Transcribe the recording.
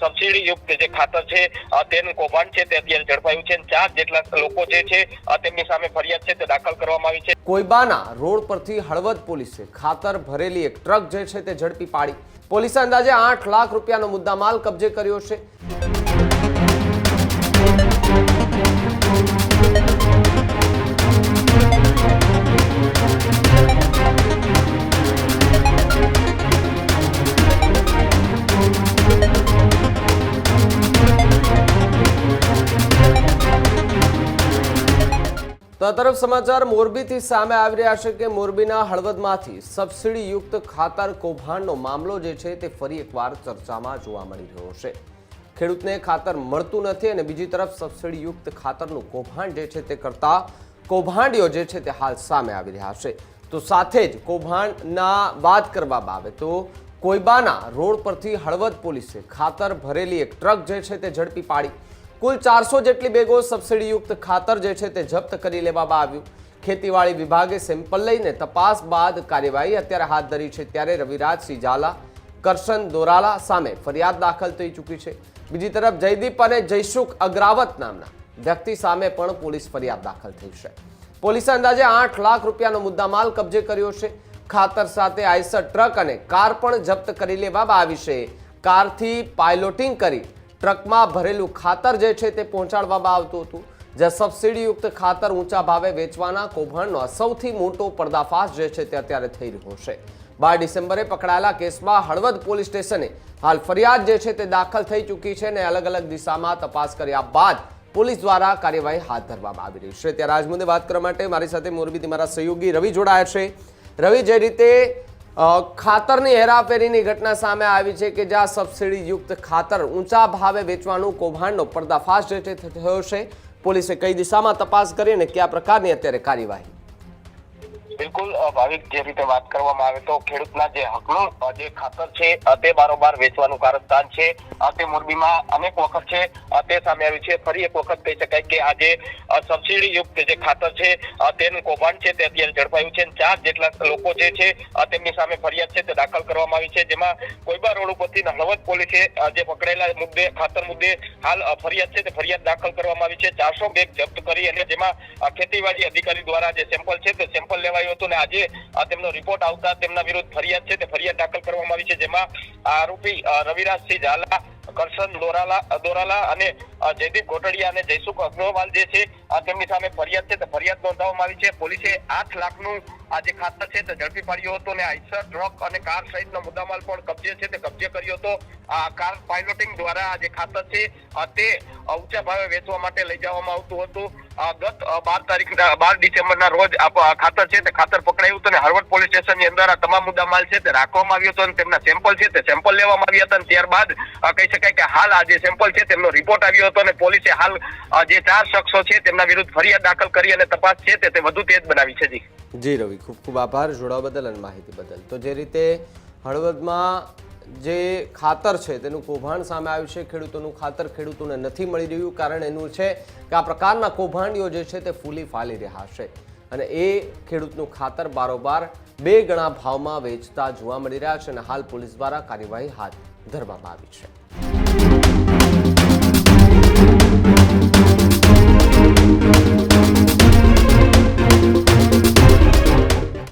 Subsidy યુક્ત જે ખાતર છે તેનું કૌભાંડ છે તે અત્યારે ઝડપાયું છે. 4 જેટલા લોકો જે છે તેમની સામે ફરિયાદ છે તે દાખલ કરવામાં આવી છે. કોઈબાના રોડ પરથી હળવદ પોલીસે ખાતર ભરેલી એક ટ્રક જે છે તે ઝડપી પાડી. પોલીસે અંદાજે 8 લાખ રૂપિયાનો મુદ્દામાલ કબજે કર્યો છે. તો આ તરફ સમાચાર મોરબીથી સામે આવી રહ્યા છે કે મોરબીના હળવદમાંથી સબસિડી યુક્ત ખાતર કૌભાંડનો મામલો જે છે તે ફરી એકવાર ચર્ચામાં જોવા મળી રહ્યો છે. ખેડૂતને ખાતર મળતું નથી અને બીજી તરફ સબસિડી યુક્ત ખાતરનું કૌભાંડ જે છે તે કરતા કૌભાંડીઓ જે છે તે હાલ સામે આવી રહ્યા છે. તો સાથે જ કૌભાંડના વાત કરવામાં આવે તો કોઈબાના રોડ પરથી હળવદ પોલીસે ખાતર ભરેલી એક ટ્રક જે છે તે ઝડપી પાડી. કુલ 400 જેટલી બેગો સબસિડી યુક્ત ખાતર જે છે તે જપ્ત કરી લેવામાં આવ્યું. ખેતીવાડી વિભાગે સેમ્પલ લઈને તપાસ બાદ કાર્યવાહી અત્યારે હાથ ધરી છે. ત્યારે રવિરાજસિંહ ઝાલા, કરશન દોરાલા સામે ફરિયાદ દાખલ થઈ ચૂકી છે. બીજી તરફ જયદીપ અને જયસુખ અગ્રાવત નામના વ્યક્તિ સામે પણ પોલીસ ફરિયાદ દાખલ થઈ છે. પોલીસે અંદાજે 8 લાખ રૂપિયાનો મુદ્દામાલ કબજે કર્યો છે. ખાતર સાથે આઈસર ટ્રક અને કાર પણ જપ્ત કરી લેવામાં આવી છે. કારથી પાયલોટિંગ કરી ટ્રકમાં ભરેલું ખાતર જે છે તે પહોંચાડવામાં આવતું હતું. જે સબસિડીયુક્ત ખાતર ઊંચા ભાવે વેચવાના કૌભાંડનો સૌથી મોટો પર્દાફાશ જે છે તે અત્યારે થઈ રહ્યો છે. 12 ડિસેમ્બરે પકડાયેલા કેસમાં હળવદ પોલીસ સ્ટેશને હાલ ફરિયાદ જે છે તે દાખલ થઈ ચૂકી છે અને અલગ અલગ દિશામાં તપાસ કર્યા બાદ પોલીસ દ્વારા કાર્યવાહી હાથ ધરવામાં આવી રહી છે. ત્યારે આજ મુદ્દે વાત કરવા માટે મારી સાથે મોરબીથી મારા સહયોગી રવિ જોડાયા છે. રવિ, જે રીતે ખાતરની હેરાફેરીની ઘટના સામે આવી છે કે જ્યાં સબસિડી યુક્ત ખાતર ઊંચા ભાવે વેચવાનું કૌભાંડનો પર્દાફાશ જે થયો છે, પોલીસે કઈ દિશામાં તપાસ કરી અને કયા પ્રકારની અત્યારે કાર્યવાહી? બિલકુલ ભાવિક, જે રીતે વાત કરવામાં આવે તો ખેડૂતના જે હકનું જે ખાતર છે તે બારોબાર વેચવાનું કારસ્તાન છે તે મોરબીમાં અનેક વખત છે તે સામે આવ્યું છે. ફરી એક વખત કહી શકાય કે આજે સબસિડી યુક્ત જે ખાતર છે તેનું કૌભાંડ છે તે અત્યારે ઝડપાયું છે. 4 જેટલા લોકો જે છે તેમની સામે ફરિયાદ છે તે દાખલ કરવામાં આવી છે. જેમાં કોઈબા રોડ ઉપરથી હળવદ પોલીસે જે પકડેલા મુદ્દે ખાતર મુદ્દે હાલ ફરિયાદ છે તે ફરિયાદ દાખલ કરવામાં આવી છે. 400 બેગ જપ્ત કરી અને જેમાં ખેતીવાડી અધિકારી દ્વારા જે સેમ્પલ છે તે સેમ્પલ લેવાયું હતું અને આજે તેમનો રિપોર્ટ આવતા તેમના વિરુદ્ધ ફરિયાદ છે તે ફરિયાદ દાખલ કરવામાં આવી છે. જેમાં આરોપી રવિરાજસિંહ ઝાલા, કરશન દોરાલા અને જયદીપ ગોટડિયા અને જયસુખ અગ્રવાલ જે છે તેમની સામે ફરિયાદ છે તે ફરિયાદ નોંધવામાં આવી છે. પોલીસે 8 લાખનું આ જે ખાતર છે તે ઝડપી પાડ્યો હતો અને આઈસર ટ્રક અને કાર સહિતનો મુદ્દામાલ પણ કબજે કર્યો હતો. આ કાર પાયલોટિંગ દ્વારા આ જે ખાતર છે તે ઊંચા ભાવે વેચવા માટે લઈ જવામાં આવતું હતું. ગત 12 ડિસેમ્બરના રોજ ખાતર છે તે ખાતર પકડાયું હતું અને હળવદ પોલીસ સ્ટેશનની અંદર આ તમામ મુદ્દામાલ છે તે રાખવામાં આવ્યો હતો અને તેમના સેમ્પલ છે તે સેમ્પલ લેવામાં આવ્યા હતા. અને ત્યારબાદ કહી શકાય કે હાલ આ જે સેમ્પલ છે તેમનો રિપોર્ટ આવ્યો હતો અને પોલીસે હાલ જે 4 શખ્સો છે તેમના વિરુદ્ધ ફરિયાદ દાખલ કરી અને તપાસ છે તે વધુ તેજ બનાવી છે. જી રવિ, ખૂબ ખૂબ આભાર જોડાવા બદલ અને માહિતી બદલ. તો જે રીતે હળવદમાં જે ખાતર છે તેનું કૌભાંડ સામે આવ્યું છે, ખેડૂતોનું ખાતર ખેડૂતોને નથી મળી રહ્યું. કારણ એનું છે કે આ પ્રકારના કૌભાંડીઓ જે છે તે ફૂલી ફાલી રહ્યા છે અને એ ખેડૂતનું ખાતર બારોબાર 2 ગણા ભાવમાં વેચતા જોવા મળી રહ્યા છે અને હાલ પોલીસ દ્વારા કાર્યવાહી હાથ ધરવામાં આવી છે.